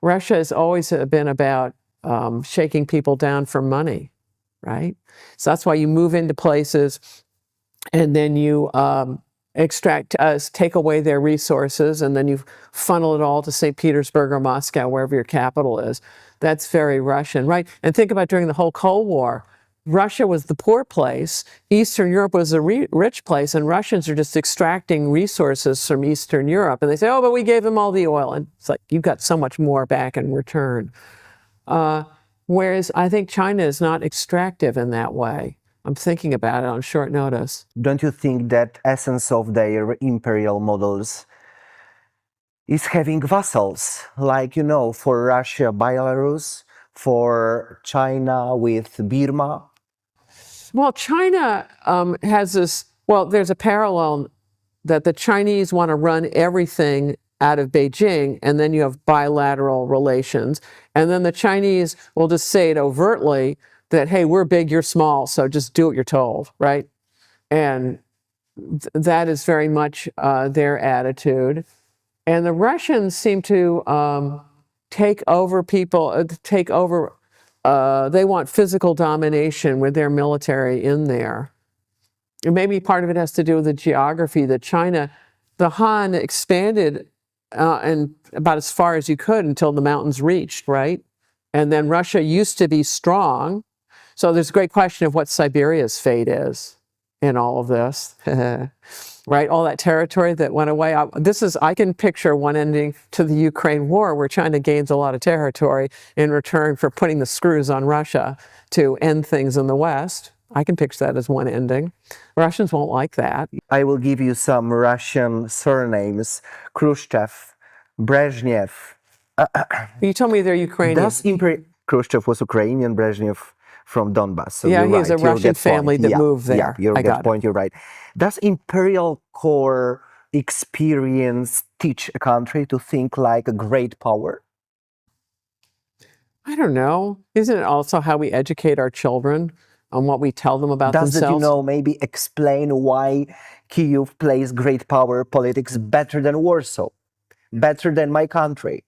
Russia has always been about shaking people down for money, right? So that's why you move into places and then you take away their resources, and then you funnel it all to St. Petersburg or Moscow, wherever your capital is. That's very Russian, right? And think about during the whole Cold War. Russia was the poor place, Eastern Europe was the rich place, and Russians are just extracting resources from Eastern Europe. And they say, oh, but we gave them all the oil. And it's like, you got so much more back in return. Whereas I think China is not extractive in that way. I'm thinking about it on short notice. Don't you think that essence of their imperial models is having vassals, like, you know, for Russia, Belarus, for China with Burma? Well, China has this, well, there's a parallel that the Chinese want to run everything out of Beijing, and then you have bilateral relations. And then the Chinese will just say it overtly that, hey, we're big, you're small, so just do what you're told, right? And that is very much their attitude. And the Russians seem to take over people, they want physical domination with their military in there. And maybe part of it has to do with the geography that China, the Han expanded and about as far as you could until the mountains reached, right? And then Russia used to be strong. So there's a great question of what Siberia's fate is in all of this, right? All that territory that went away. I can picture one ending to the Ukraine war where China gains a lot of territory in return for putting the screws on Russia to end things in the West. I can picture that as one ending. Russians won't like that. I will give you some Russian surnames. Khrushchev, Brezhnev. You told me they're Ukrainian. Khrushchev was Ukrainian, Brezhnev from Donbass. So yeah, you're he's right. a Russian family that moved there. Yeah, you get point, you're right. Does imperial core experience teach a country to think like a great power? I don't know. Isn't it also how we educate our children on what we tell them about themselves? Does it, you know, maybe explain why Kyiv plays great power politics better than Warsaw, better than my country?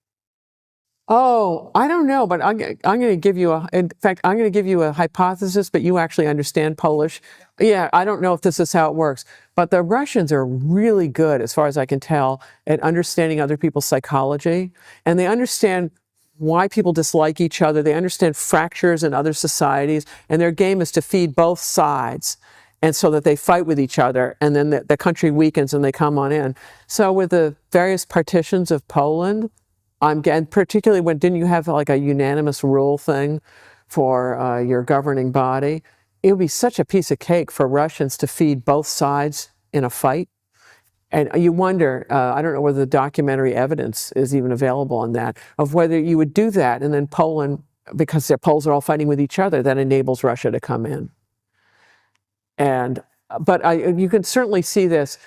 Oh, I don't know, but I'm going to give you in fact, I'm going to give you a hypothesis, but you actually understand Polish. Yeah, I don't know if this is how it works, but the Russians are really good, as far as I can tell, at understanding other people's psychology, and they understand why people dislike each other. They understand fractures in other societies, and their game is to feed both sides, and so that they fight with each other, and then the country weakens and they come on in. So with the various partitions of Poland, and particularly when, didn't you have like a unanimous rule thing for your governing body? It would be such a piece of cake for Russians to feed both sides in a fight. And you wonder, I don't know whether the documentary evidence is even available on that, of whether you would do that, and then Poland, because the Poles are all fighting with each other, that enables Russia to come in. But you can certainly see this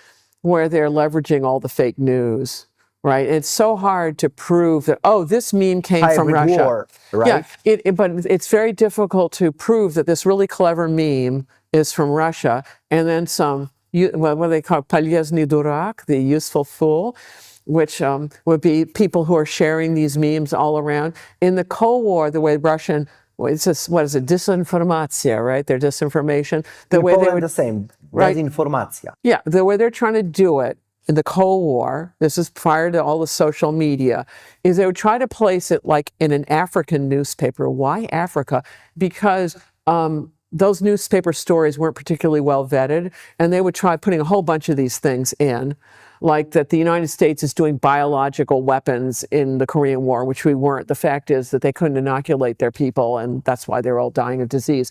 where they're leveraging all the fake news. Right, it's so hard to prove that, oh, this meme came from Russia. War, right? Yeah, but it's very difficult to prove that this really clever meme is from Russia, and then some, what they call полезный дурак, the useful fool, which would be people who are sharing these memes all around. In the Cold War, the way Russian, it's just, what is it, disinformacja, right? Their disinformation. The way they would, the same, right? Desinformacja. Yeah, the way they're trying to do it in the Cold War, this is prior to all the social media, is they would try to place it like in an African newspaper. Why Africa? Because those newspaper stories weren't particularly well vetted, and they would try putting a whole bunch of these things in, like that the United States is doing biological weapons in the Korean War, which we weren't. The fact is that they couldn't inoculate their people, and that's why they're all dying of disease.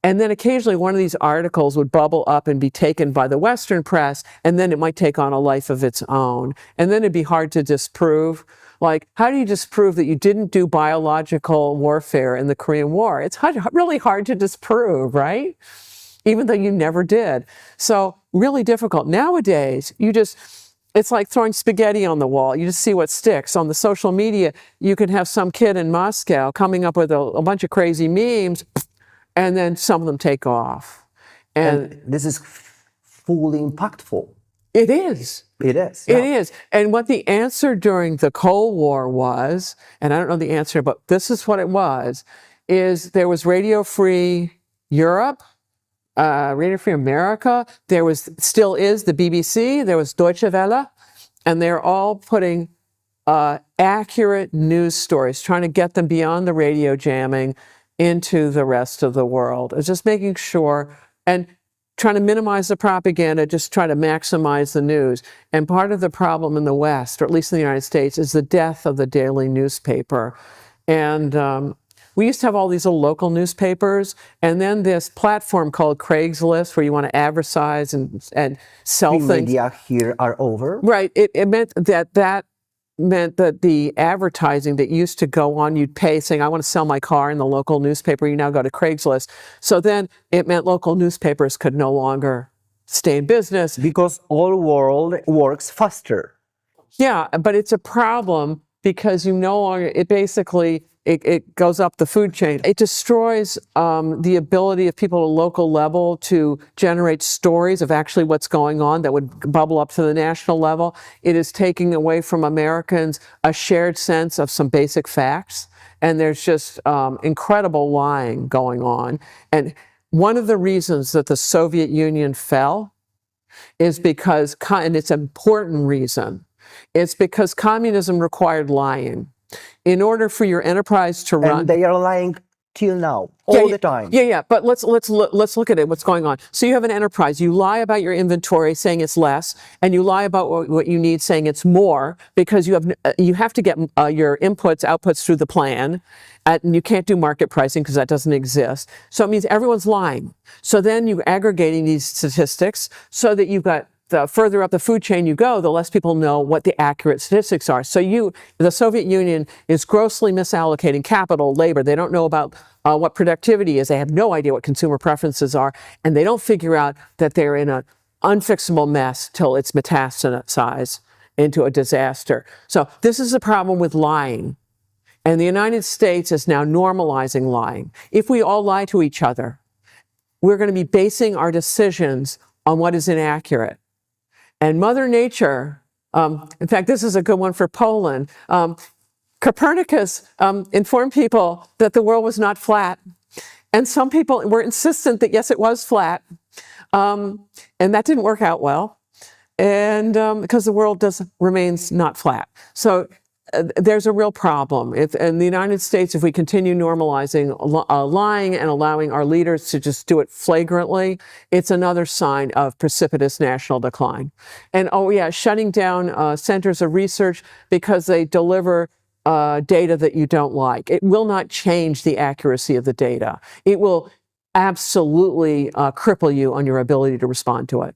And then occasionally one of these articles would bubble up and be taken by the Western press, and then it might take on a life of its own. And then it'd be hard to disprove. Like, how do you disprove that you didn't do biological warfare in the Korean War? It's really hard to disprove, right? Even though you never did. So really difficult. Nowadays, it's like throwing spaghetti on the wall. You just see what sticks. On the social media, you can have some kid in Moscow coming up with a bunch of crazy memes, and then some of them take off. And this is fully impactful. It is. It is. It Yeah. is. And what the answer during the Cold War was, and I don't know the answer, but this is what it was, is there was Radio Free Europe, Radio Free America, there was, still is, the BBC, there was Deutsche Welle, and they're all putting accurate news stories, trying to get them beyond the radio jamming into the rest of the world. It's just making sure, and trying to minimize the propaganda, just try to maximize the news. And part of the problem in the West, or at least in the United States, is the death of the daily newspaper. And we used to have all these little local newspapers, and then this platform called Craigslist, where you want to advertise and sell The things. media here are over. Right. It meant that meant that the advertising that used to go on, you'd pay saying, I want to sell my car in the local newspaper. You now go to Craigslist. So then it meant local newspapers could no longer stay in business. Because all world works faster. Yeah, but it's a problem because you no longer, it basically, it goes up the food chain. It destroys the ability of people at a local level to generate stories of actually what's going on that would bubble up to the national level. It is taking away from Americans a shared sense of some basic facts. And there's just incredible lying going on. And one of the reasons that the Soviet Union fell is because, and it's an important reason, it's because communism required lying. In order for your enterprise to run, And they are lying till now, all the time. Yeah. But let's look at it. What's going on? So you have an enterprise. You lie about your inventory, saying it's less, and you lie about what you need, saying it's more, because you have to get your outputs through the plan, and you can't do market pricing because that doesn't exist. So it means everyone's lying. So then you're aggregating these statistics so that you've got, the further up the food chain you go, the less people know what the accurate statistics are. So the Soviet Union is grossly misallocating capital, labor. They don't know about what productivity is. They have no idea what consumer preferences are. And they don't figure out that they're in an unfixable mess till it's metastasized into a disaster. So this is a problem with lying. And the United States is now normalizing lying. If we all lie to each other, we're going to be basing our decisions on what is inaccurate. And Mother Nature, in fact, this is a good one for Poland. Copernicus informed people that the world was not flat. And some people were insistent that, yes, it was flat. And that didn't work out well. And because the world remains not flat. So there's a real problem. In the United States, if we continue normalizing lying and allowing our leaders to just do it flagrantly, it's another sign of precipitous national decline. And shutting down centers of research because they deliver data that you don't like. It will not change the accuracy of the data. It will absolutely cripple you on your ability to respond to it.